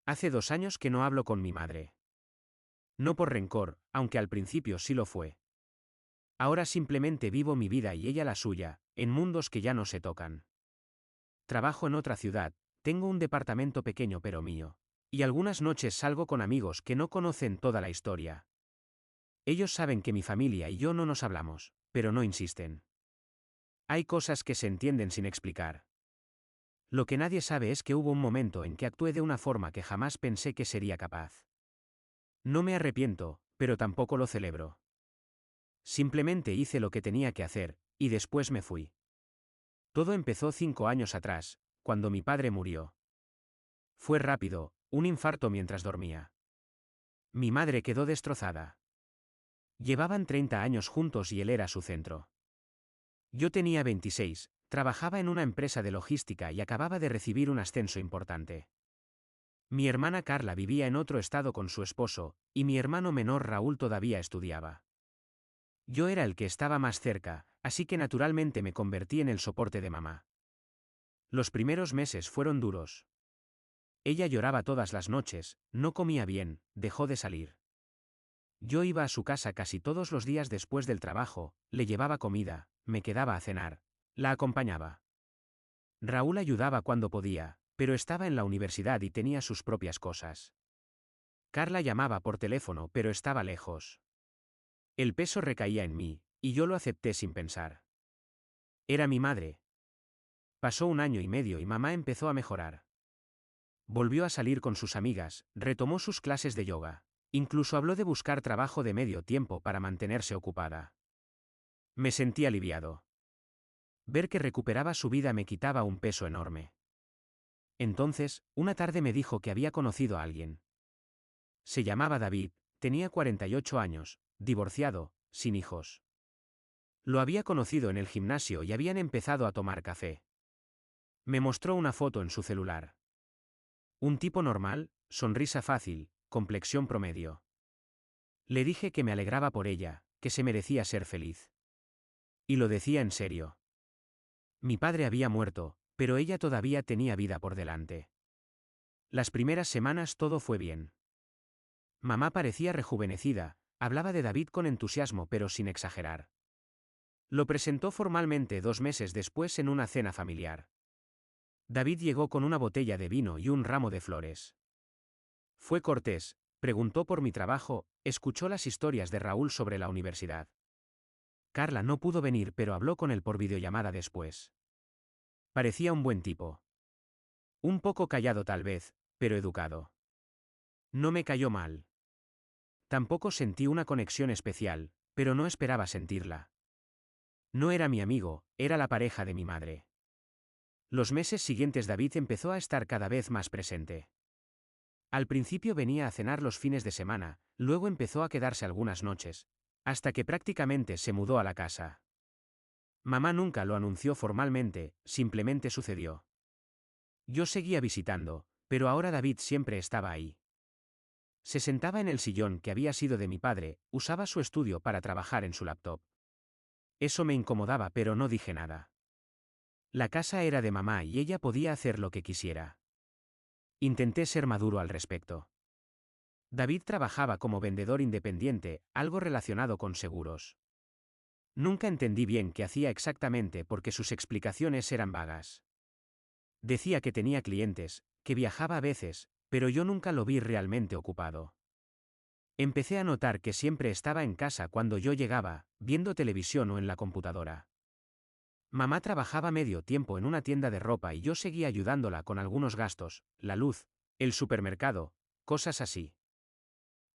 Hace 2 años que no hablo con mi madre. No por rencor, aunque al principio sí lo fue. Ahora simplemente vivo mi vida y ella la suya, en mundos que ya no se tocan. Trabajo en otra ciudad, tengo un departamento pequeño pero mío. Y algunas noches salgo con amigos que no conocen toda la historia. Ellos saben que mi familia y yo no nos hablamos, pero no insisten. Hay cosas que se entienden sin explicar. Lo que nadie sabe es que hubo un momento en que actué de una forma que jamás pensé que sería capaz. No me arrepiento, pero tampoco lo celebro. Simplemente hice lo que tenía que hacer, y después me fui. Todo empezó 5 años atrás, cuando mi padre murió. Fue rápido, un infarto mientras dormía. Mi madre quedó destrozada. Llevaban 30 años juntos y él era su centro. Yo tenía 26, trabajaba en una empresa de logística y acababa de recibir un ascenso importante. Mi hermana Carla vivía en otro estado con su esposo, y mi hermano menor Raúl todavía estudiaba. Yo era el que estaba más cerca, así que naturalmente me convertí en el soporte de mamá. Los primeros meses fueron duros. Ella lloraba todas las noches, no comía bien, dejó de salir. Yo iba a su casa casi todos los días después del trabajo, le llevaba comida, me quedaba a cenar, la acompañaba. Raúl ayudaba cuando podía, pero estaba en la universidad y tenía sus propias cosas. Carla llamaba por teléfono pero estaba lejos. El peso recaía en mí, y yo lo acepté sin pensar. Era mi madre. Pasó 1 año y medio y mamá empezó a mejorar. Volvió a salir con sus amigas, retomó sus clases de yoga. Incluso habló de buscar trabajo de medio tiempo para mantenerse ocupada. Me sentí aliviado. Ver que recuperaba su vida me quitaba un peso enorme. Entonces, una tarde me dijo que había conocido a alguien. Se llamaba David, tenía 48 años, divorciado, sin hijos. Lo había conocido en el gimnasio y habían empezado a tomar café. Me mostró una foto en su celular. Un tipo normal, sonrisa fácil, complexión promedio. Le dije que me alegraba por ella, que se merecía ser feliz. Y lo decía en serio. Mi padre había muerto, pero ella todavía tenía vida por delante. Las primeras semanas todo fue bien. Mamá parecía rejuvenecida, hablaba de David con entusiasmo pero sin exagerar. Lo presentó formalmente 2 meses después en una cena familiar. David llegó con una botella de vino y un ramo de flores. Fue cortés, preguntó por mi trabajo, escuchó las historias de Raúl sobre la universidad. Carla no pudo venir pero habló con él por videollamada después. Parecía un buen tipo. Un poco callado tal vez, pero educado. No me cayó mal. Tampoco sentí una conexión especial, pero no esperaba sentirla. No era mi amigo, era la pareja de mi madre. Los meses siguientes David empezó a estar cada vez más presente. Al principio venía a cenar los fines de semana, luego empezó a quedarse algunas noches, hasta que prácticamente se mudó a la casa. Mamá nunca lo anunció formalmente, simplemente sucedió. Yo seguía visitando, pero ahora David siempre estaba ahí. Se sentaba en el sillón que había sido de mi padre, usaba su estudio para trabajar en su laptop. Eso me incomodaba pero no dije nada. La casa era de mamá y ella podía hacer lo que quisiera. Intenté ser maduro al respecto. David trabajaba como vendedor independiente, algo relacionado con seguros. Nunca entendí bien qué hacía exactamente porque sus explicaciones eran vagas. Decía que tenía clientes, que viajaba a veces, pero yo nunca lo vi realmente ocupado. Empecé a notar que siempre estaba en casa cuando yo llegaba, viendo televisión o en la computadora. Mamá trabajaba medio tiempo en una tienda de ropa y yo seguía ayudándola con algunos gastos, la luz, el supermercado, cosas así.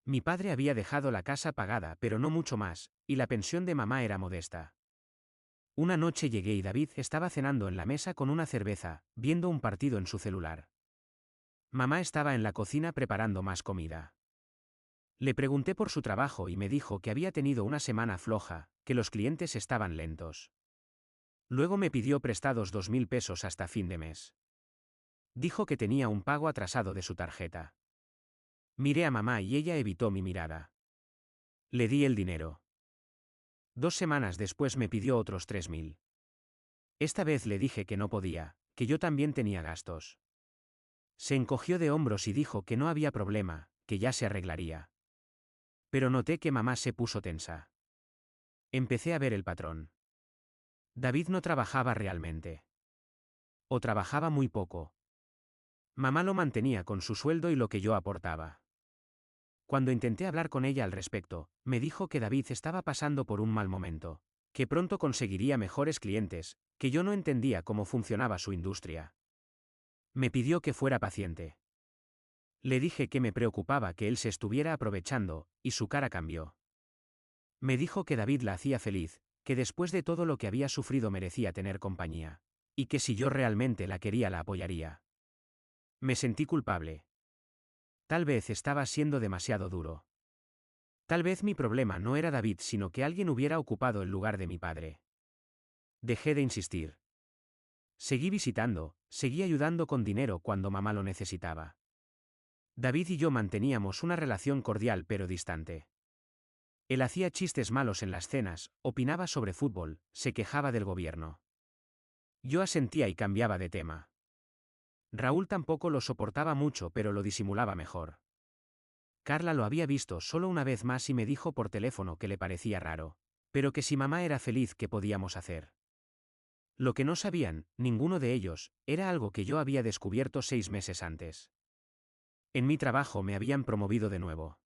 Mi padre había dejado la casa pagada pero no mucho más, y la pensión de mamá era modesta. Una noche llegué y David estaba cenando en la mesa con una cerveza, viendo un partido en su celular. Mamá estaba en la cocina preparando más comida. Le pregunté por su trabajo y me dijo que había tenido una semana floja, que los clientes estaban lentos. Luego me pidió prestados 2.000 pesos hasta fin de mes. Dijo que tenía un pago atrasado de su tarjeta. Miré a mamá y ella evitó mi mirada. Le di el dinero. 2 semanas después me pidió otros 3.000. Esta vez le dije que no podía, que yo también tenía gastos. Se encogió de hombros y dijo que no había problema, que ya se arreglaría. Pero noté que mamá se puso tensa. Empecé a ver el patrón. David no trabajaba realmente. O trabajaba muy poco. Mamá lo mantenía con su sueldo y lo que yo aportaba. Cuando intenté hablar con ella al respecto, me dijo que David estaba pasando por un mal momento, que pronto conseguiría mejores clientes, que yo no entendía cómo funcionaba su industria. Me pidió que fuera paciente. Le dije que me preocupaba que él se estuviera aprovechando, y su cara cambió. Me dijo que David la hacía feliz, que después de todo lo que había sufrido merecía tener compañía, y que si yo realmente la quería la apoyaría. Me sentí culpable. Tal vez estaba siendo demasiado duro. Tal vez mi problema no era David, sino que alguien hubiera ocupado el lugar de mi padre. Dejé de insistir. Seguí visitando, seguí ayudando con dinero cuando mamá lo necesitaba. David y yo manteníamos una relación cordial pero distante. Él hacía chistes malos en las cenas, opinaba sobre fútbol, se quejaba del gobierno. Yo asentía y cambiaba de tema. Raúl tampoco lo soportaba mucho, pero lo disimulaba mejor. Carla lo había visto solo una vez más y me dijo por teléfono que le parecía raro, pero que si mamá era feliz, ¿qué podíamos hacer? Lo que no sabían, ninguno de ellos, era algo que yo había descubierto 6 meses antes. En mi trabajo me habían promovido de nuevo.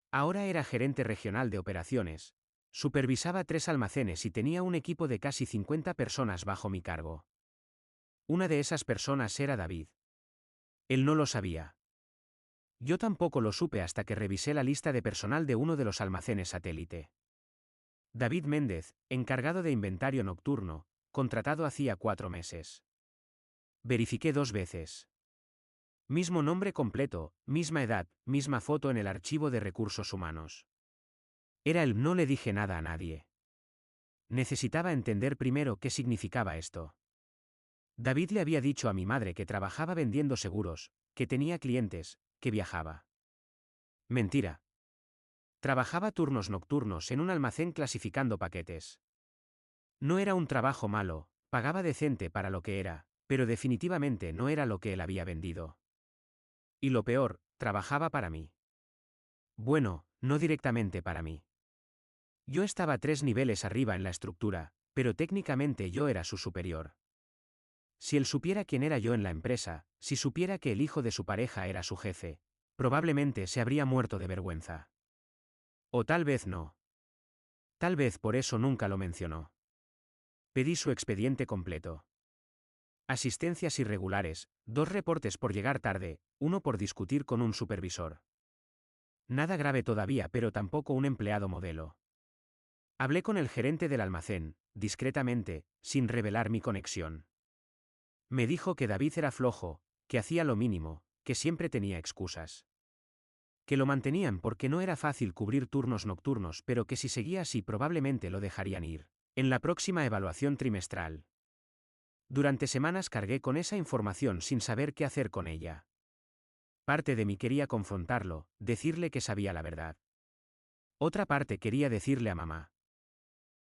Ahora era gerente regional de operaciones, supervisaba 3 almacenes y tenía un equipo de casi 50 personas bajo mi cargo. Una de esas personas era David. Él no lo sabía. Yo tampoco lo supe hasta que revisé la lista de personal de uno de los almacenes satélite. David Méndez, encargado de inventario nocturno, contratado hacía 4 meses. Verifiqué 2 veces. Mismo nombre completo, misma edad, misma foto en el archivo de recursos humanos. Era él, no le dije nada a nadie. Necesitaba entender primero qué significaba esto. David le había dicho a mi madre que trabajaba vendiendo seguros, que tenía clientes, que viajaba. Mentira. Trabajaba turnos nocturnos en un almacén clasificando paquetes. No era un trabajo malo, pagaba decente para lo que era, pero definitivamente no era lo que él había vendido. Y lo peor, trabajaba para mí. Bueno, no directamente para mí. Yo estaba 3 niveles arriba en la estructura, pero técnicamente yo era su superior. Si él supiera quién era yo en la empresa, si supiera que el hijo de su pareja era su jefe, probablemente se habría muerto de vergüenza. O tal vez no. Tal vez por eso nunca lo mencionó. Pedí su expediente completo. Asistencias irregulares, 2 reportes por llegar tarde, 1 por discutir con un supervisor. Nada grave todavía, pero tampoco un empleado modelo. Hablé con el gerente del almacén, discretamente, sin revelar mi conexión. Me dijo que David era flojo, que hacía lo mínimo, que siempre tenía excusas. Que lo mantenían porque no era fácil cubrir turnos nocturnos, pero que si seguía así probablemente lo dejarían ir. En la próxima evaluación trimestral. Durante semanas cargué con esa información sin saber qué hacer con ella. Parte de mí quería confrontarlo, decirle que sabía la verdad. Otra parte quería decirle a mamá.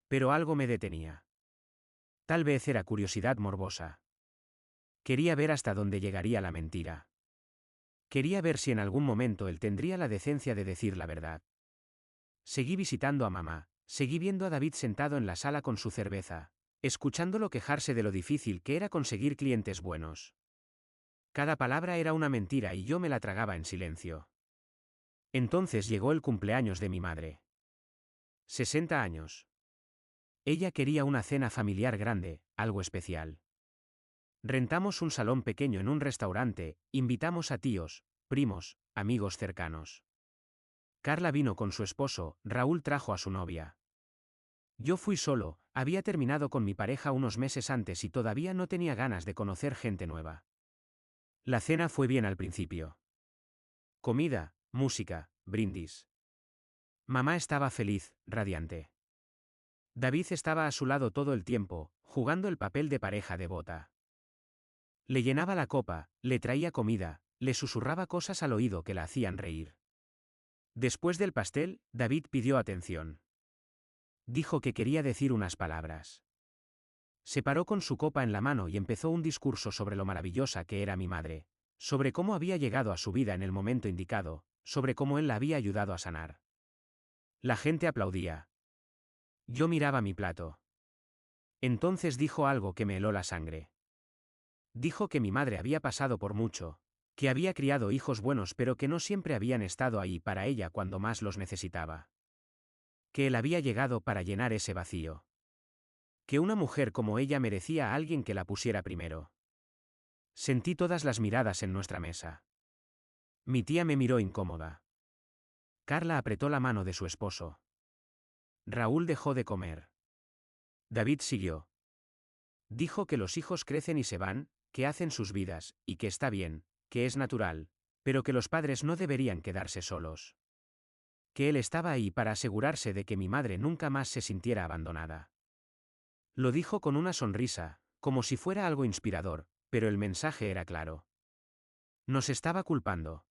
Pero algo me detenía. Tal vez era curiosidad morbosa. Quería ver hasta dónde llegaría la mentira. Quería ver si en algún momento él tendría la decencia de decir la verdad. Seguí visitando a mamá, seguí viendo a David sentado en la sala con su cerveza, escuchándolo quejarse de lo difícil que era conseguir clientes buenos. Cada palabra era una mentira y yo me la tragaba en silencio. Entonces llegó el cumpleaños de mi madre. 60 años. Ella quería una cena familiar grande, algo especial. Rentamos un salón pequeño en un restaurante, invitamos a tíos, primos, amigos cercanos. Carla vino con su esposo, Raúl trajo a su novia. Yo fui solo, había terminado con mi pareja unos meses antes y todavía no tenía ganas de conocer gente nueva. La cena fue bien al principio. Comida, música, brindis. Mamá estaba feliz, radiante. David estaba a su lado todo el tiempo, jugando el papel de pareja devota. Le llenaba la copa, le traía comida, le susurraba cosas al oído que la hacían reír. Después del pastel, David pidió atención. Dijo que quería decir unas palabras. Se paró con su copa en la mano y empezó un discurso sobre lo maravillosa que era mi madre, Sobre cómo había llegado a su vida en el momento indicado, sobre cómo él la había ayudado a sanar. La gente aplaudía. Yo miraba mi plato. Entonces dijo algo que me heló la sangre. Dijo que mi madre había pasado por mucho, que había criado hijos buenos pero que no siempre habían estado ahí para ella cuando más los necesitaba. Que él había llegado para llenar ese vacío. Que una mujer como ella merecía a alguien que la pusiera primero. Sentí todas las miradas en nuestra mesa. Mi tía me miró incómoda. Carla apretó la mano de su esposo. Raúl dejó de comer. David siguió. Dijo que los hijos crecen y se van, que hacen sus vidas, y que está bien, que es natural, pero que los padres no deberían quedarse solos. Que él estaba ahí para asegurarse de que mi madre nunca más se sintiera abandonada. Lo dijo con una sonrisa, como si fuera algo inspirador, pero el mensaje era claro. Nos estaba culpando.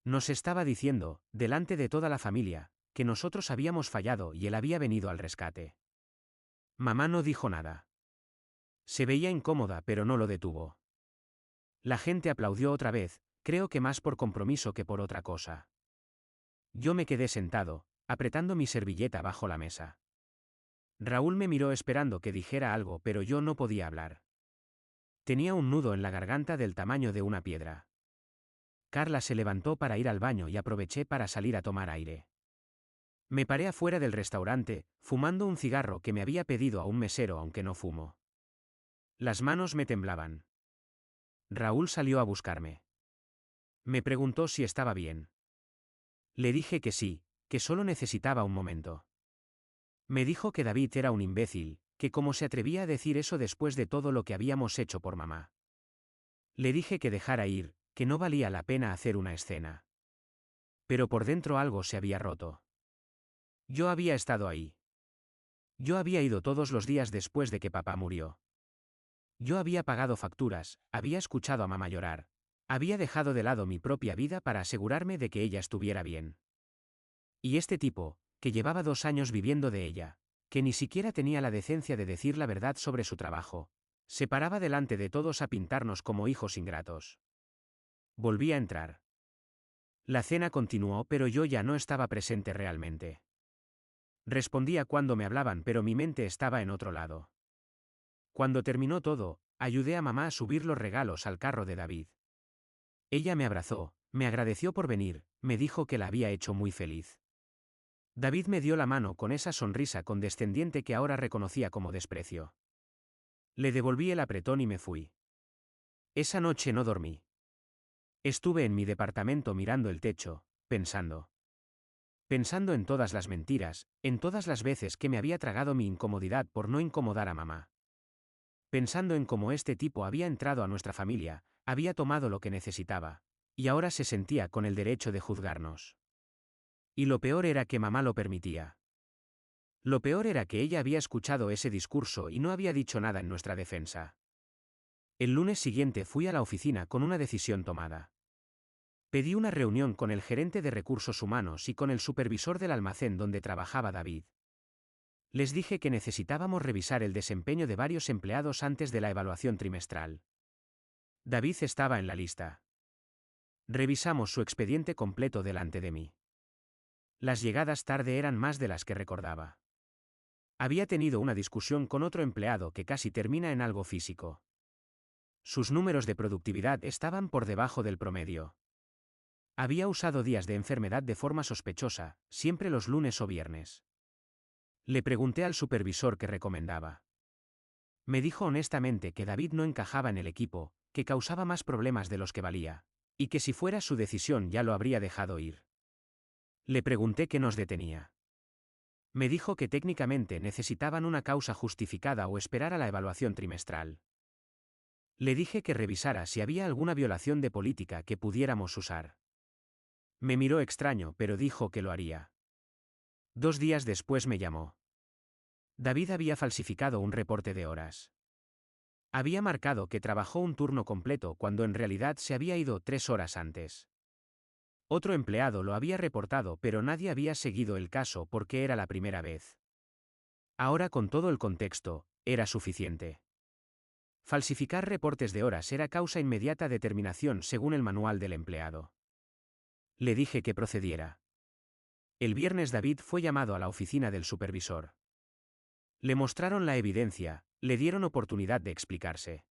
Nos estaba diciendo, delante de toda la familia, que nosotros habíamos fallado y él había venido al rescate. Mamá no dijo nada. Se veía incómoda pero no lo detuvo. La gente aplaudió otra vez, creo que más por compromiso que por otra cosa. Yo me quedé sentado, apretando mi servilleta bajo la mesa. Raúl me miró esperando que dijera algo pero yo no podía hablar. Tenía un nudo en la garganta del tamaño de una piedra. Carla se levantó para ir al baño y aproveché para salir a tomar aire. Me paré afuera del restaurante, fumando un cigarro que me había pedido a un mesero aunque no fumo. Las manos me temblaban. Raúl salió a buscarme. Me preguntó si estaba bien. Le dije que sí, que solo necesitaba un momento. Me dijo que David era un imbécil, que cómo se atrevía a decir eso después de todo lo que habíamos hecho por mamá. Le dije que dejara ir, que no valía la pena hacer una escena. Pero por dentro algo se había roto. Yo había estado ahí. Yo había ido todos los días después de que papá murió. Yo había pagado facturas, había escuchado a mamá llorar. Había dejado de lado mi propia vida para asegurarme de que ella estuviera bien. Y este tipo, que llevaba 2 años viviendo de ella, que ni siquiera tenía la decencia de decir la verdad sobre su trabajo, se paraba delante de todos a pintarnos como hijos ingratos. Volví a entrar. La cena continuó pero yo ya no estaba presente realmente. Respondía cuando me hablaban pero mi mente estaba en otro lado. Cuando terminó todo, ayudé a mamá a subir los regalos al carro de David. Ella me abrazó, me agradeció por venir, me dijo que la había hecho muy feliz. David me dio la mano con esa sonrisa condescendiente que ahora reconocía como desprecio. Le devolví el apretón y me fui. Esa noche no dormí. Estuve en mi departamento mirando el techo, pensando. Pensando en todas las mentiras, en todas las veces que me había tragado mi incomodidad por no incomodar a mamá. Pensando en cómo este tipo había entrado a nuestra familia, había tomado lo que necesitaba, y ahora se sentía con el derecho de juzgarnos. Y lo peor era que mamá lo permitía. Lo peor era que ella había escuchado ese discurso y no había dicho nada en nuestra defensa. El lunes siguiente fui a la oficina con una decisión tomada. Pedí una reunión con el gerente de recursos humanos y con el supervisor del almacén donde trabajaba David. Les dije que necesitábamos revisar el desempeño de varios empleados antes de la evaluación trimestral. David estaba en la lista. Revisamos su expediente completo delante de mí. Las llegadas tarde eran más de las que recordaba. Había tenido una discusión con otro empleado que casi termina en algo físico. Sus números de productividad estaban por debajo del promedio. Había usado días de enfermedad de forma sospechosa, siempre los lunes o viernes. Le pregunté al supervisor qué recomendaba. Me dijo honestamente que David no encajaba en el equipo, que causaba más problemas de los que valía, y que si fuera su decisión ya lo habría dejado ir. Le pregunté qué nos detenía. Me dijo que técnicamente necesitaban una causa justificada o esperar a la evaluación trimestral. Le dije que revisara si había alguna violación de política que pudiéramos usar. Me miró extraño pero dijo que lo haría. 2 días después me llamó. David había falsificado un reporte de horas. Había marcado que trabajó un turno completo cuando en realidad se había ido 3 horas antes. Otro empleado lo había reportado pero nadie había seguido el caso porque era la primera vez. Ahora con todo el contexto, era suficiente. Falsificar reportes de horas era causa inmediata de terminación según el manual del empleado. Le dije que procediera. El viernes David fue llamado a la oficina del supervisor. Le mostraron la evidencia, le dieron oportunidad de explicarse.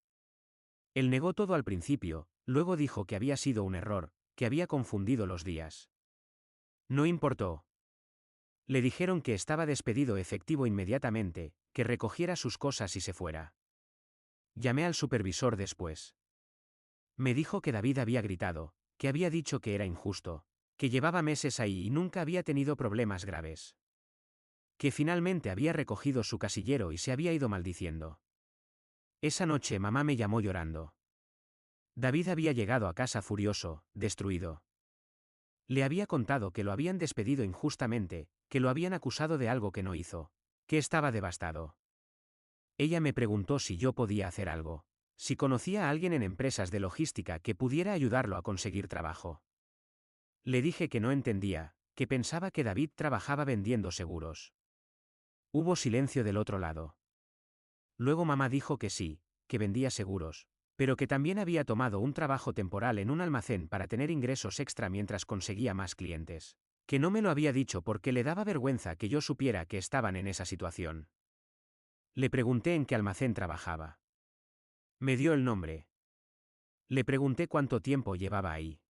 Él negó todo al principio, luego dijo que había sido un error, que había confundido los días. No importó. Le dijeron que estaba despedido efectivo inmediatamente, que recogiera sus cosas y se fuera. Llamé al supervisor después. Me dijo que David había gritado, que había dicho que era injusto, que llevaba meses ahí y nunca había tenido problemas graves. Que finalmente había recogido su casillero y se había ido maldiciendo. Esa noche mamá me llamó llorando. David había llegado a casa furioso, destruido. Le había contado que lo habían despedido injustamente, que lo habían acusado de algo que no hizo, que estaba devastado. Ella me preguntó si yo podía hacer algo, si conocía a alguien en empresas de logística que pudiera ayudarlo a conseguir trabajo. Le dije que no entendía, que pensaba que David trabajaba vendiendo seguros. Hubo silencio del otro lado. Luego mamá dijo que sí, que vendía seguros, pero que también había tomado un trabajo temporal en un almacén para tener ingresos extra mientras conseguía más clientes. Que no me lo había dicho porque le daba vergüenza que yo supiera que estaban en esa situación. Le pregunté en qué almacén trabajaba. Me dio el nombre. Le pregunté cuánto tiempo llevaba ahí.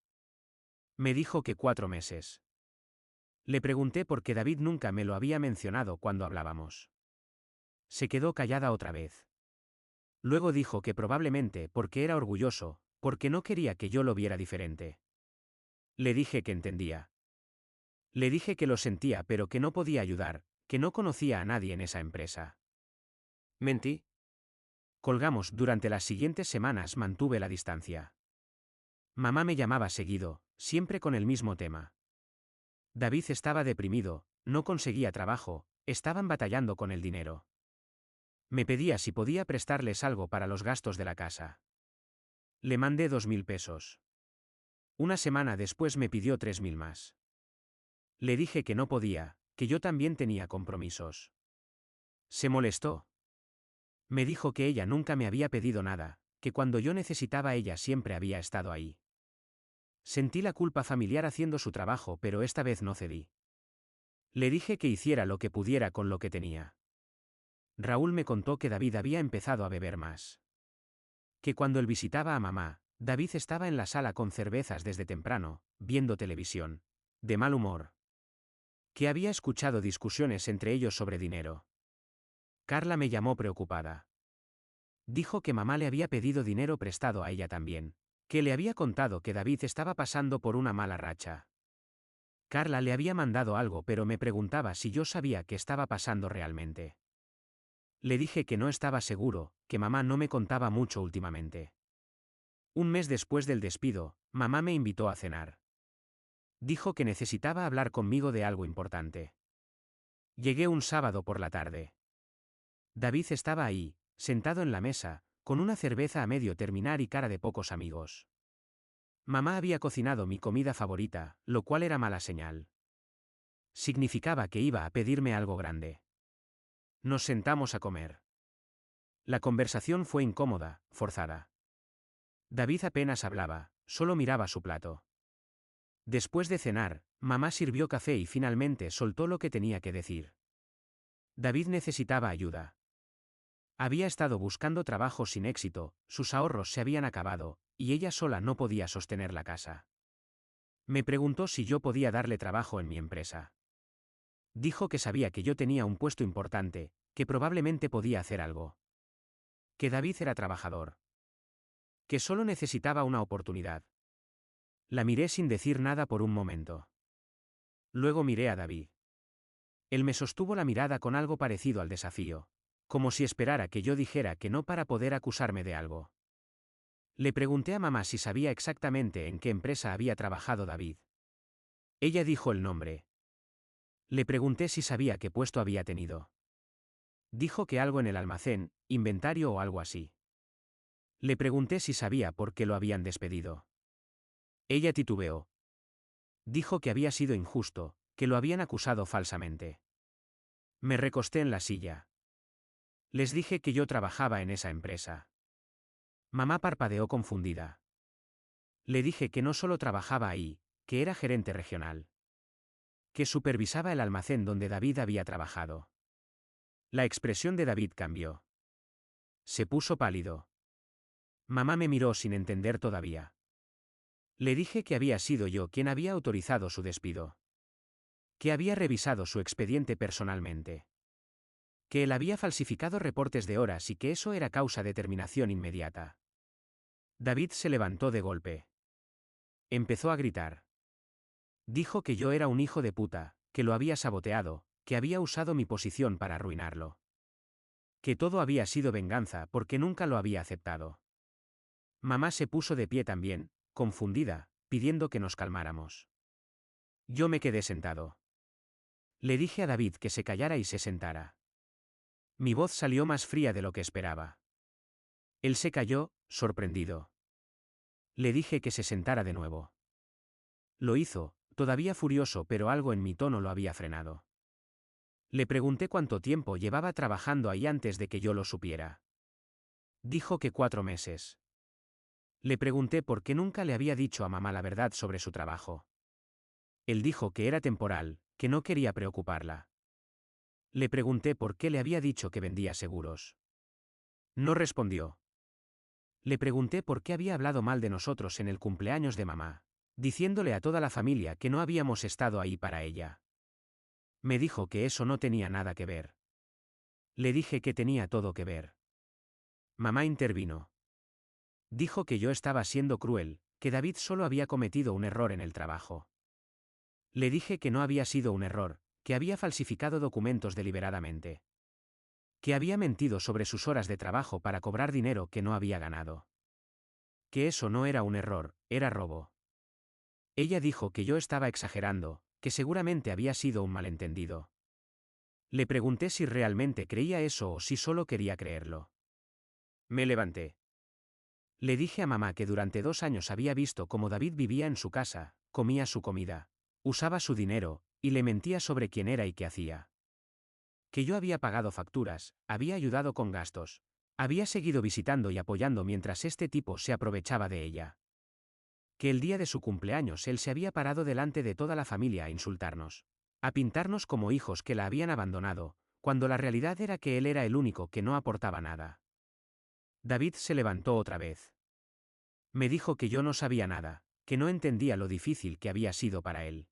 Me dijo que 4 meses. Le pregunté por qué David nunca me lo había mencionado cuando hablábamos. Se quedó callada otra vez. Luego dijo que probablemente porque era orgulloso, porque no quería que yo lo viera diferente. Le dije que entendía. Le dije que lo sentía pero que no podía ayudar, que no conocía a nadie en esa empresa. Mentí. Colgamos. Durante las siguientes semanas mantuve la distancia. Mamá me llamaba seguido, siempre con el mismo tema. David estaba deprimido, no conseguía trabajo, estaban batallando con el dinero. Me pedía si podía prestarles algo para los gastos de la casa. Le mandé 2.000 pesos. Una semana después me pidió 3.000 más. Le dije que no podía, que yo también tenía compromisos. Se molestó. Me dijo que ella nunca me había pedido nada, que cuando yo necesitaba ella siempre había estado ahí. Sentí la culpa familiar haciendo su trabajo, pero esta vez no cedí. Le dije que hiciera lo que pudiera con lo que tenía. Raúl me contó que David había empezado a beber más. Que cuando él visitaba a mamá, David estaba en la sala con cervezas desde temprano, viendo televisión, de mal humor. Que había escuchado discusiones entre ellos sobre dinero. Carla me llamó preocupada. Dijo que mamá le había pedido dinero prestado a ella también, que le había contado que David estaba pasando por una mala racha. Carla le había mandado algo pero me preguntaba si yo sabía qué estaba pasando realmente. Le dije que no estaba seguro, que mamá no me contaba mucho últimamente. Un mes después del despido, mamá me invitó a cenar. Dijo que necesitaba hablar conmigo de algo importante. Llegué un sábado por la tarde. David estaba ahí, sentado en la mesa, con una cerveza a medio terminar y cara de pocos amigos. Mamá había cocinado mi comida favorita, lo cual era mala señal. Significaba que iba a pedirme algo grande. Nos sentamos a comer. La conversación fue incómoda, forzada. David apenas hablaba, solo miraba su plato. Después de cenar, mamá sirvió café y finalmente soltó lo que tenía que decir. David necesitaba ayuda. Había estado buscando trabajo sin éxito, sus ahorros se habían acabado, y ella sola no podía sostener la casa. Me preguntó si yo podía darle trabajo en mi empresa. Dijo que sabía que yo tenía un puesto importante, que probablemente podía hacer algo. Que David era trabajador. Que solo necesitaba una oportunidad. La miré sin decir nada por un momento. Luego miré a David. Él me sostuvo la mirada con algo parecido al desafío, como si esperara que yo dijera que no para poder acusarme de algo. Le pregunté a mamá si sabía exactamente en qué empresa había trabajado David. Ella dijo el nombre. Le pregunté si sabía qué puesto había tenido. Dijo que algo en el almacén, inventario o algo así. Le pregunté si sabía por qué lo habían despedido. Ella titubeó. Dijo que había sido injusto, que lo habían acusado falsamente. Me recosté en la silla. Les dije que yo trabajaba en esa empresa. Mamá parpadeó confundida. Le dije que no solo trabajaba ahí, que era gerente regional. Que supervisaba el almacén donde David había trabajado. La expresión de David cambió. Se puso pálido. Mamá me miró sin entender todavía. Le dije que había sido yo quien había autorizado su despido. Que había revisado su expediente personalmente. Que él había falsificado reportes de horas y que eso era causa de terminación inmediata. David se levantó de golpe. Empezó a gritar. Dijo que yo era un hijo de puta, que lo había saboteado, que había usado mi posición para arruinarlo. Que todo había sido venganza porque nunca lo había aceptado. Mamá se puso de pie también, confundida, pidiendo que nos calmáramos. Yo me quedé sentado. Le dije a David que se callara y se sentara. Mi voz salió más fría de lo que esperaba. Él se calló, sorprendido. Le dije que se sentara de nuevo. Lo hizo, todavía furioso, pero algo en mi tono lo había frenado. Le pregunté cuánto tiempo llevaba trabajando ahí antes de que yo lo supiera. Dijo que 4 meses. Le pregunté por qué nunca le había dicho a mamá la verdad sobre su trabajo. Él dijo que era temporal, que no quería preocuparla. Le pregunté por qué le había dicho que vendía seguros. No respondió. Le pregunté por qué había hablado mal de nosotros en el cumpleaños de mamá, diciéndole a toda la familia que no habíamos estado ahí para ella. Me dijo que eso no tenía nada que ver. Le dije que tenía todo que ver. Mamá intervino. Dijo que yo estaba siendo cruel, que David solo había cometido un error en el trabajo. Le dije que no había sido un error, que había falsificado documentos deliberadamente. Que había mentido sobre sus horas de trabajo para cobrar dinero que no había ganado. Que eso no era un error, era robo. Ella dijo que yo estaba exagerando, que seguramente había sido un malentendido. Le pregunté si realmente creía eso o si solo quería creerlo. Me levanté. Le dije a mamá que durante 2 años había visto cómo David vivía en su casa, comía su comida, usaba su dinero, y le mentía sobre quién era y qué hacía. Que yo había pagado facturas, había ayudado con gastos, había seguido visitando y apoyando mientras este tipo se aprovechaba de ella. Que el día de su cumpleaños él se había parado delante de toda la familia a insultarnos, a pintarnos como hijos que la habían abandonado, cuando la realidad era que él era el único que no aportaba nada. David se levantó otra vez. Me dijo que yo no sabía nada, que no entendía lo difícil que había sido para él.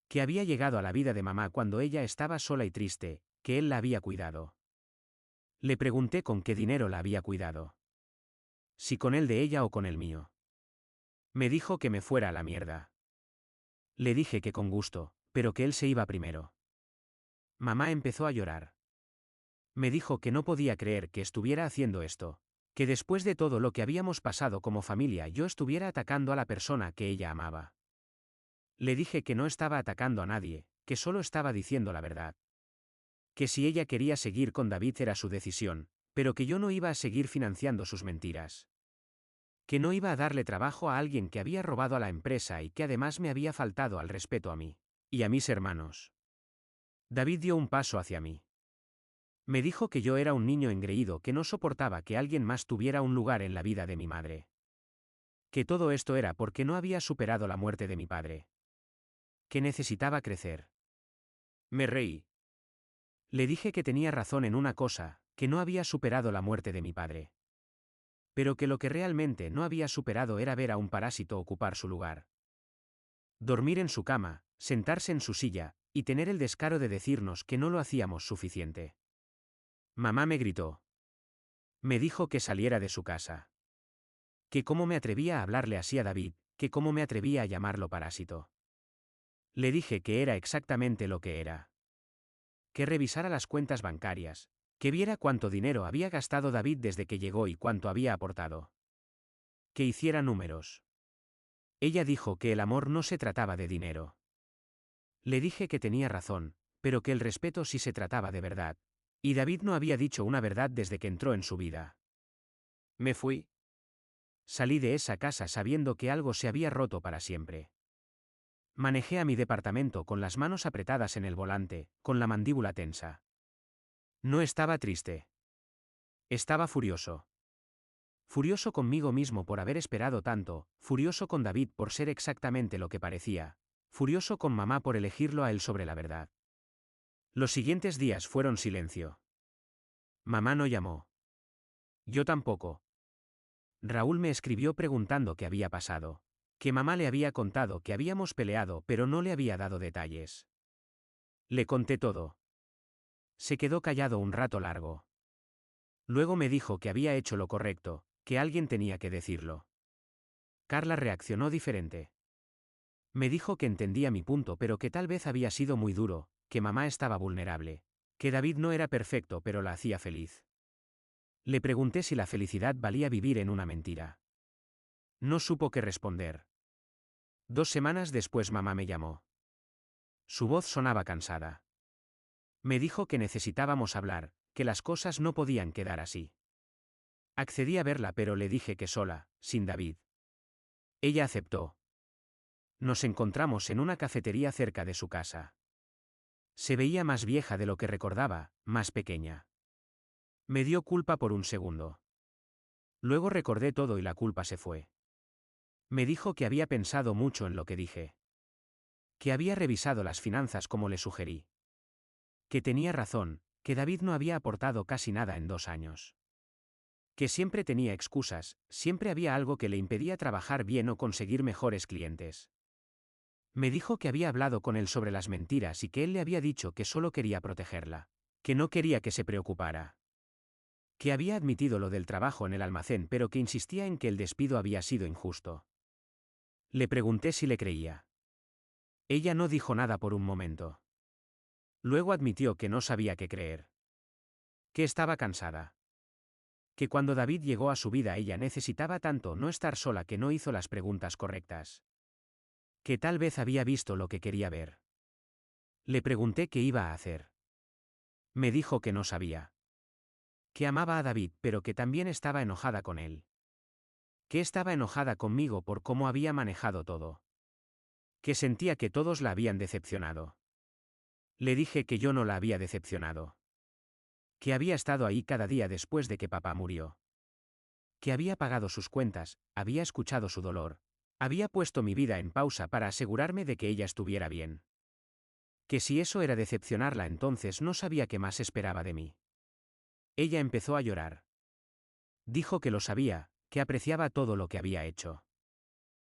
Que había llegado a la vida de mamá cuando ella estaba sola y triste, que él la había cuidado. Le pregunté con qué dinero la había cuidado. Si con el de ella o con el mío. Me dijo que me fuera a la mierda. Le dije que con gusto, pero que él se iba primero. Mamá empezó a llorar. Me dijo que no podía creer que estuviera haciendo esto, que después de todo lo que habíamos pasado como familia yo estuviera atacando a la persona que ella amaba. Le dije que no estaba atacando a nadie, que solo estaba diciendo la verdad. Que si ella quería seguir con David era su decisión, pero que yo no iba a seguir financiando sus mentiras. Que no iba a darle trabajo a alguien que había robado a la empresa y que además me había faltado al respeto a mí y a mis hermanos. David dio un paso hacia mí. Me dijo que yo era un niño engreído que no soportaba que alguien más tuviera un lugar en la vida de mi madre. Que todo esto era porque no había superado la muerte de mi padre. Que necesitaba crecer. Me reí. Le dije que tenía razón en una cosa, que no había superado la muerte de mi padre. Pero que lo que realmente no había superado era ver a un parásito ocupar su lugar. Dormir en su cama, sentarse en su silla, y tener el descaro de decirnos que no lo hacíamos suficiente. Mamá me gritó. Me dijo que saliera de su casa. Que cómo me atrevía a hablarle así a David, que cómo me atrevía a llamarlo parásito. Le dije que era exactamente lo que era. Que revisara las cuentas bancarias, que viera cuánto dinero había gastado David desde que llegó y cuánto había aportado. Que hiciera números. Ella dijo que el amor no se trataba de dinero. Le dije que tenía razón, pero que el respeto sí se trataba de verdad. Y David no había dicho una verdad desde que entró en su vida. Me fui. Salí de esa casa sabiendo que algo se había roto para siempre. Manejé a mi departamento con las manos apretadas en el volante, con la mandíbula tensa. No estaba triste. Estaba furioso. Furioso conmigo mismo por haber esperado tanto, furioso con David por ser exactamente lo que parecía, furioso con mamá por elegirlo a él sobre la verdad. Los siguientes días fueron silencio. Mamá no llamó. Yo tampoco. Raúl me escribió preguntando qué había pasado. Que mamá le había contado que habíamos peleado pero no le había dado detalles. Le conté todo. Se quedó callado un rato largo. Luego me dijo que había hecho lo correcto, que alguien tenía que decirlo. Carla reaccionó diferente. Me dijo que entendía mi punto pero que tal vez había sido muy duro, que mamá estaba vulnerable, que David no era perfecto pero la hacía feliz. Le pregunté si la felicidad valía vivir en una mentira. No supo qué responder. 2 semanas después mamá me llamó. Su voz sonaba cansada. Me dijo que necesitábamos hablar, que las cosas no podían quedar así. Accedí a verla pero le dije que sola, sin David. Ella aceptó. Nos encontramos en una cafetería cerca de su casa. Se veía más vieja de lo que recordaba, más pequeña. Me dio culpa por un segundo. Luego recordé todo y la culpa se fue. Me dijo que había pensado mucho en lo que dije. Que había revisado las finanzas como le sugerí. Que tenía razón, que David no había aportado casi nada en 2 años. Que siempre tenía excusas, siempre había algo que le impedía trabajar bien o conseguir mejores clientes. Me dijo que había hablado con él sobre las mentiras y que él le había dicho que solo quería protegerla, que no quería que se preocupara. Que había admitido lo del trabajo en el almacén pero que insistía en que el despido había sido injusto. Le pregunté si le creía. Ella no dijo nada por un momento. Luego admitió que no sabía qué creer. Que estaba cansada. Que cuando David llegó a su vida ella necesitaba tanto no estar sola que no hizo las preguntas correctas. Que tal vez había visto lo que quería ver. Le pregunté qué iba a hacer. Me dijo que no sabía. Que amaba a David pero que también estaba enojada con él. Que estaba enojada conmigo por cómo había manejado todo. Que sentía que todos la habían decepcionado. Le dije que yo no la había decepcionado. Que había estado ahí cada día después de que papá murió. Que había pagado sus cuentas, había escuchado su dolor. Había puesto mi vida en pausa para asegurarme de que ella estuviera bien. Que si eso era decepcionarla entonces no sabía qué más esperaba de mí. Ella empezó a llorar. Dijo que lo sabía, que apreciaba todo lo que había hecho.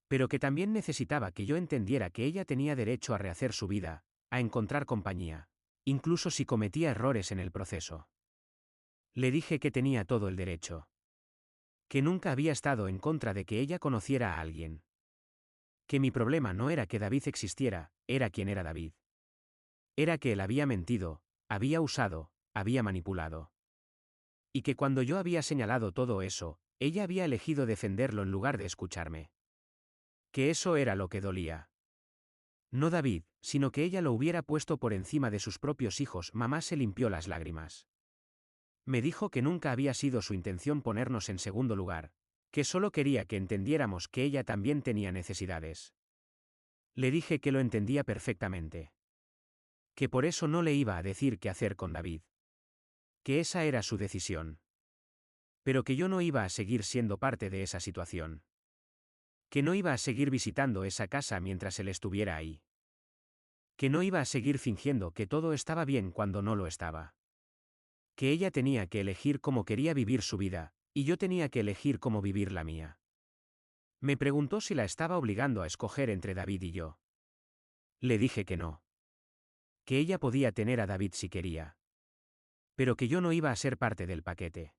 Pero que también necesitaba que yo entendiera que ella tenía derecho a rehacer su vida, a encontrar compañía, incluso si cometía errores en el proceso. Le dije que tenía todo el derecho. Que nunca había estado en contra de que ella conociera a alguien. Que mi problema no era que David existiera, era quién era David. Era que él había mentido, había usado, había manipulado. Y que cuando yo había señalado todo eso, ella había elegido defenderlo en lugar de escucharme. Que eso era lo que dolía. No David, sino que ella lo hubiera puesto por encima de sus propios hijos. Mamá se limpió las lágrimas. Me dijo que nunca había sido su intención ponernos en segundo lugar, que solo quería que entendiéramos que ella también tenía necesidades. Le dije que lo entendía perfectamente. Que por eso no le iba a decir qué hacer con David. Que esa era su decisión. Pero que yo no iba a seguir siendo parte de esa situación. Que no iba a seguir visitando esa casa mientras él estuviera ahí. Que no iba a seguir fingiendo que todo estaba bien cuando no lo estaba. Que ella tenía que elegir cómo quería vivir su vida, y yo tenía que elegir cómo vivir la mía. Me preguntó si la estaba obligando a escoger entre David y yo. Le dije que no. Que ella podía tener a David si quería. Pero que yo no iba a ser parte del paquete.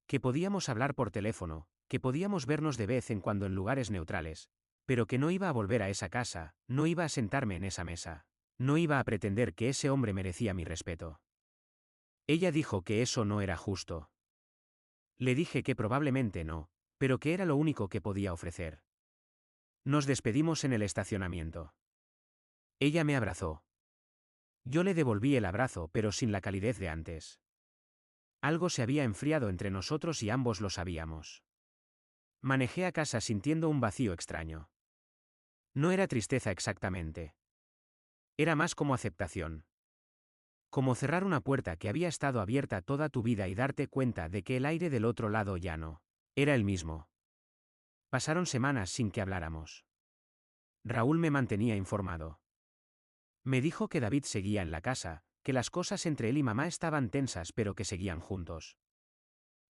Que podíamos hablar por teléfono, que podíamos vernos de vez en cuando en lugares neutrales, pero que no iba a volver a esa casa, no iba a sentarme en esa mesa, no iba a pretender que ese hombre merecía mi respeto. Ella dijo que eso no era justo. Le dije que probablemente no, pero que era lo único que podía ofrecer. Nos despedimos en el estacionamiento. Ella me abrazó. Yo le devolví el abrazo pero sin la calidez de antes. Algo se había enfriado entre nosotros y ambos lo sabíamos. Manejé a casa sintiendo un vacío extraño. No era tristeza exactamente. Era más como aceptación. Como cerrar una puerta que había estado abierta toda tu vida y darte cuenta de que el aire del otro lado ya no Era el mismo. Pasaron semanas sin que habláramos. Raúl me mantenía informado. Me dijo que David seguía en la casa, que las cosas entre él y mamá estaban tensas pero que seguían juntos.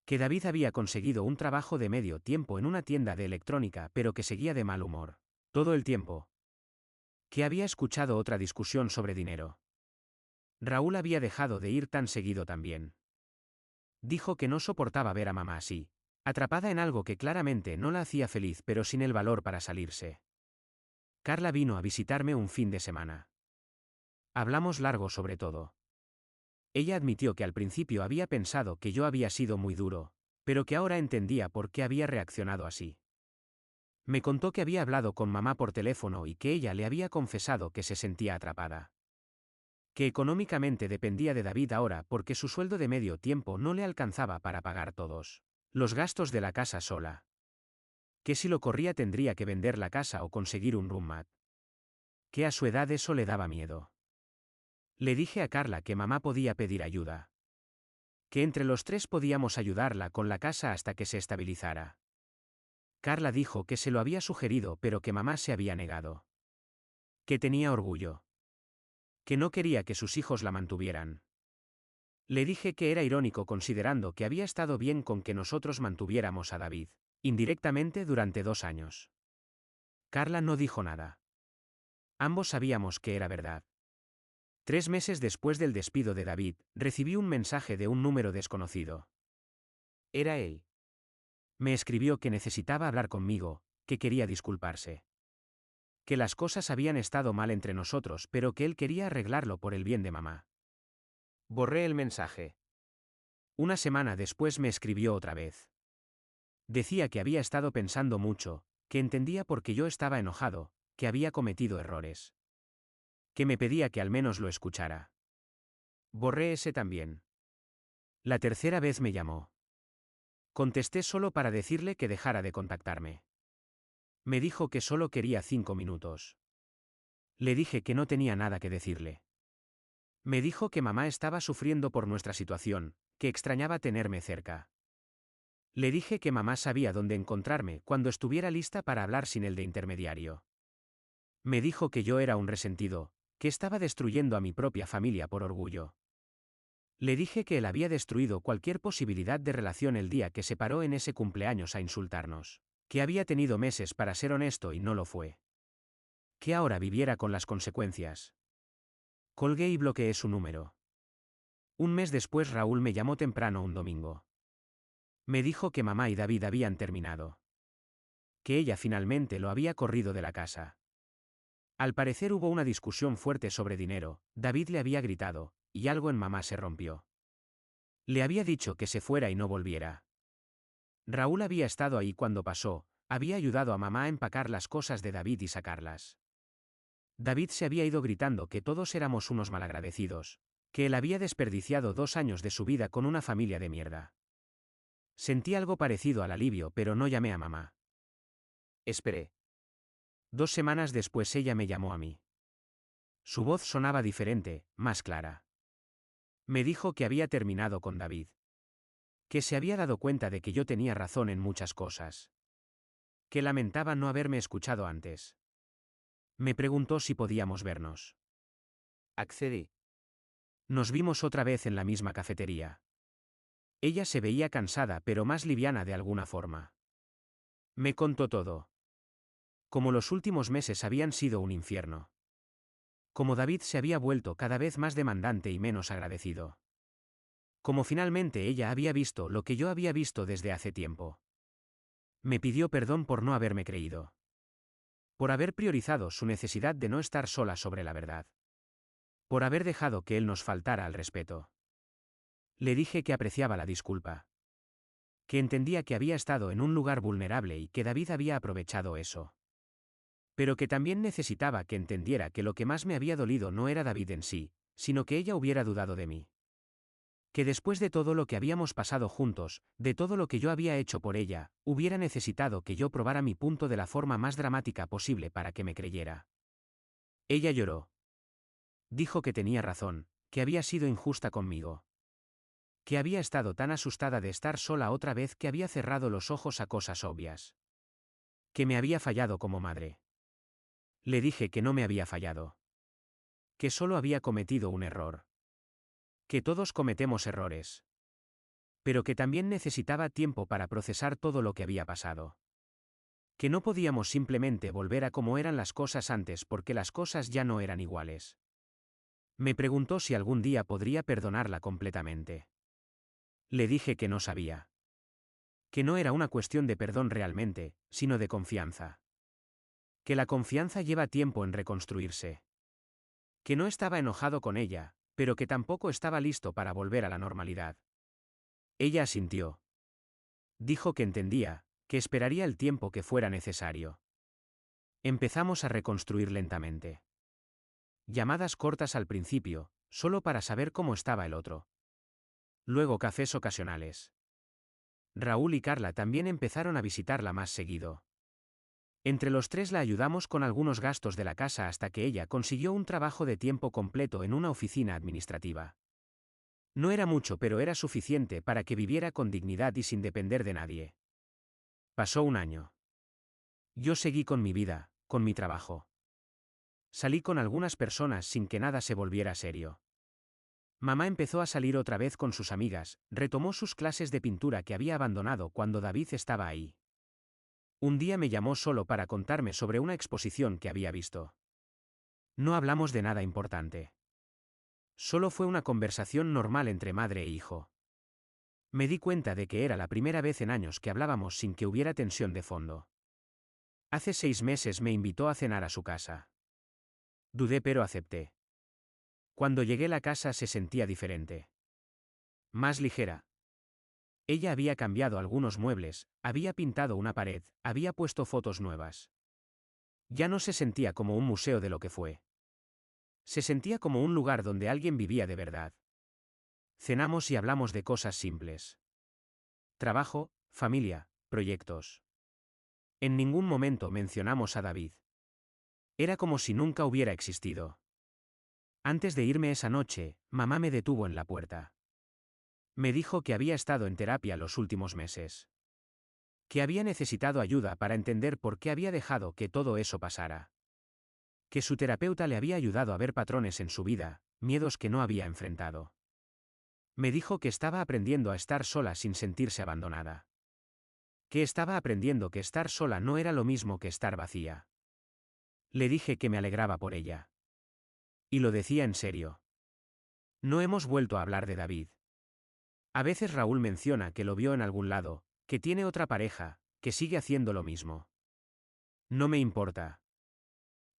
Que David había conseguido un trabajo de medio tiempo en una tienda de electrónica pero que seguía de mal humor. Todo el tiempo. Que había escuchado otra discusión sobre dinero. Raúl había dejado de ir tan seguido también. Dijo que no soportaba ver a mamá así, atrapada en algo que claramente no la hacía feliz pero sin el valor para salirse. Carla vino a visitarme un fin de semana. Hablamos largo sobre todo. Ella admitió que al principio había pensado que yo había sido muy duro, pero que ahora entendía por qué había reaccionado así. Me contó que había hablado con mamá por teléfono y que ella le había confesado que se sentía atrapada. Que económicamente dependía de David ahora porque su sueldo de medio tiempo no le alcanzaba para pagar todos los gastos de la casa sola. Que si lo corría tendría que vender la casa o conseguir un roommate. Que a su edad eso le daba miedo. Le dije a Carla que mamá podía pedir ayuda. Que entre los tres podíamos ayudarla con la casa hasta que se estabilizara. Carla dijo que se lo había sugerido pero que mamá se había negado. Que tenía orgullo. Que no quería que sus hijos la mantuvieran. Le dije que era irónico considerando que había estado bien con que nosotros mantuviéramos a David, indirectamente durante 2 años. Carla no dijo nada. Ambos sabíamos que era verdad. 3 meses después del despido de David, recibí un mensaje de un número desconocido. Era él. Me escribió que necesitaba hablar conmigo, que quería disculparse. Que las cosas habían estado mal entre nosotros pero que él quería arreglarlo por el bien de mamá. Borré el mensaje. Una semana después me escribió otra vez. Decía que había estado pensando mucho, que entendía por qué yo estaba enojado, que había cometido errores. Que me pedía que al menos lo escuchara. Borré ese también. La tercera vez me llamó. Contesté solo para decirle que dejara de contactarme. Me dijo que solo quería 5 minutos. Le dije que no tenía nada que decirle. Me dijo que mamá estaba sufriendo por nuestra situación, que extrañaba tenerme cerca. Le dije que mamá sabía dónde encontrarme cuando estuviera lista para hablar sin el de intermediario. Me dijo que yo era un resentido, que estaba destruyendo a mi propia familia por orgullo. Le dije que él había destruido cualquier posibilidad de relación el día que se paró en ese cumpleaños a insultarnos, que había tenido meses para ser honesto y no lo fue. Que ahora viviera con las consecuencias. Colgué y bloqueé su número. Un mes después Raúl me llamó temprano un domingo. Me dijo que mamá y David habían terminado. Que ella finalmente lo había corrido de la casa. Al parecer hubo una discusión fuerte sobre dinero, David le había gritado, y algo en mamá se rompió. Le había dicho que se fuera y no volviera. Raúl había estado ahí cuando pasó, había ayudado a mamá a empacar las cosas de David y sacarlas. David se había ido gritando que todos éramos unos malagradecidos, que él había desperdiciado 2 años de su vida con una familia de mierda. Sentí algo parecido al alivio pero no llamé a mamá. Esperé. 2 semanas después ella me llamó a mí. Su voz sonaba diferente, más clara. Me dijo que había terminado con David. Que se había dado cuenta de que yo tenía razón en muchas cosas. Que lamentaba no haberme escuchado antes. Me preguntó si podíamos vernos. Accedí. Nos vimos otra vez en la misma cafetería. Ella se veía cansada pero más liviana de alguna forma. Me contó todo. Como los últimos meses habían sido un infierno. Como David se había vuelto cada vez más demandante y menos agradecido. Como finalmente ella había visto lo que yo había visto desde hace tiempo. Me pidió perdón por no haberme creído. Por haber priorizado su necesidad de no estar sola sobre la verdad. Por haber dejado que él nos faltara al respeto. Le dije que apreciaba la disculpa. Que entendía que había estado en un lugar vulnerable y que David había aprovechado eso. Pero que también necesitaba que entendiera que lo que más me había dolido no era David en sí, sino que ella hubiera dudado de mí. Que después de todo lo que habíamos pasado juntos, de todo lo que yo había hecho por ella, hubiera necesitado que yo probara mi punto de la forma más dramática posible para que me creyera. Ella lloró. Dijo que tenía razón, que había sido injusta conmigo. Que había estado tan asustada de estar sola otra vez que había cerrado los ojos a cosas obvias. Que me había fallado como madre. Le dije que no me había fallado. Que solo había cometido un error. Que todos cometemos errores. Pero que también necesitaba tiempo para procesar todo lo que había pasado. Que no podíamos simplemente volver a como eran las cosas antes porque las cosas ya no eran iguales. Me preguntó si algún día podría perdonarla completamente. Le dije que no sabía. Que no era una cuestión de perdón realmente, sino de confianza. Que la confianza lleva tiempo en reconstruirse. Que no estaba enojado con ella, pero que tampoco estaba listo para volver a la normalidad. Ella asintió. Dijo que entendía, que esperaría el tiempo que fuera necesario. Empezamos a reconstruir lentamente. Llamadas cortas al principio, solo para saber cómo estaba el otro. Luego cafés ocasionales. Raúl y Carla también empezaron a visitarla más seguido. Entre los tres la ayudamos con algunos gastos de la casa hasta que ella consiguió un trabajo de tiempo completo en una oficina administrativa. No era mucho, pero era suficiente para que viviera con dignidad y sin depender de nadie. Pasó un año. Yo seguí con mi vida, con mi trabajo. Salí con algunas personas sin que nada se volviera serio. Mamá empezó a salir otra vez con sus amigas, retomó sus clases de pintura que había abandonado cuando David estaba ahí. Un día me llamó solo para contarme sobre una exposición que había visto. No hablamos de nada importante. Solo fue una conversación normal entre madre e hijo. Me di cuenta de que era la primera vez en años que hablábamos sin que hubiera tensión de fondo. Hace 6 meses me invitó a cenar a su casa. Dudé pero acepté. Cuando llegué a la casa se sentía diferente. Más ligera. Ella había cambiado algunos muebles, había pintado una pared, había puesto fotos nuevas. Ya no se sentía como un museo de lo que fue. Se sentía como un lugar donde alguien vivía de verdad. Cenamos y hablamos de cosas simples. Trabajo, familia, proyectos. En ningún momento mencionamos a David. Era como si nunca hubiera existido. Antes de irme esa noche, mamá me detuvo en la puerta. Me dijo que había estado en terapia los últimos meses. Que había necesitado ayuda para entender por qué había dejado que todo eso pasara. Que su terapeuta le había ayudado a ver patrones en su vida, miedos que no había enfrentado. Me dijo que estaba aprendiendo a estar sola sin sentirse abandonada. Que estaba aprendiendo que estar sola no era lo mismo que estar vacía. Le dije que me alegraba por ella. Y lo decía en serio. No hemos vuelto a hablar de David. A veces Raúl menciona que lo vio en algún lado, que tiene otra pareja, que sigue haciendo lo mismo. No me importa.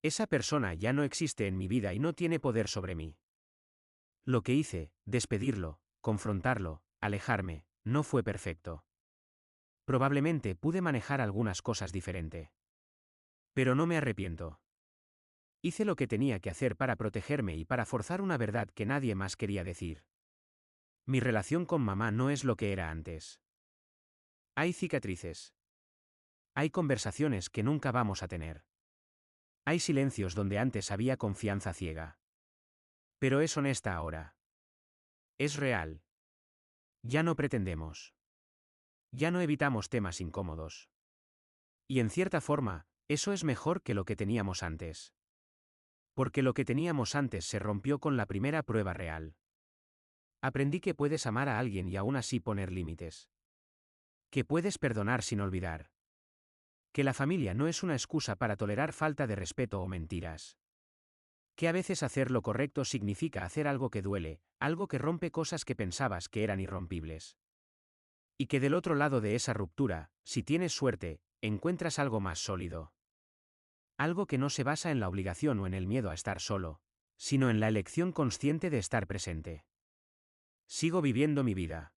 Esa persona ya no existe en mi vida y no tiene poder sobre mí. Lo que hice, despedirlo, confrontarlo, alejarme, no fue perfecto. Probablemente pude manejar algunas cosas diferente. Pero no me arrepiento. Hice lo que tenía que hacer para protegerme y para forzar una verdad que nadie más quería decir. Mi relación con mamá no es lo que era antes. Hay cicatrices. Hay conversaciones que nunca vamos a tener. Hay silencios donde antes había confianza ciega. Pero es honesta ahora. Es real. Ya no pretendemos. Ya no evitamos temas incómodos. Y en cierta forma, eso es mejor que lo que teníamos antes. Porque lo que teníamos antes se rompió con la primera prueba real. Aprendí que puedes amar a alguien y aún así poner límites. Que puedes perdonar sin olvidar. Que la familia no es una excusa para tolerar falta de respeto o mentiras. Que a veces hacer lo correcto significa hacer algo que duele, algo que rompe cosas que pensabas que eran irrompibles. Y que del otro lado de esa ruptura, si tienes suerte, encuentras algo más sólido. Algo que no se basa en la obligación o en el miedo a estar solo, sino en la elección consciente de estar presente. Sigo viviendo mi vida.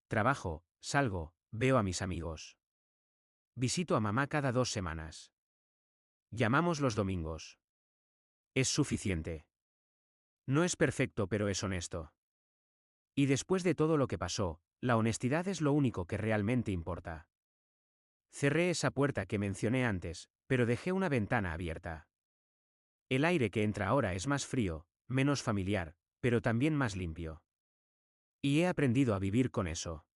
Trabajo, salgo, veo a mis amigos. Visito a mamá cada 2 semanas. Llamamos los domingos. Es suficiente. No es perfecto, pero es honesto. Y después de todo lo que pasó, la honestidad es lo único que realmente importa. Cerré esa puerta que mencioné antes, pero dejé una ventana abierta. El aire que entra ahora es más frío, menos familiar, pero también más limpio. Y he aprendido a vivir con eso.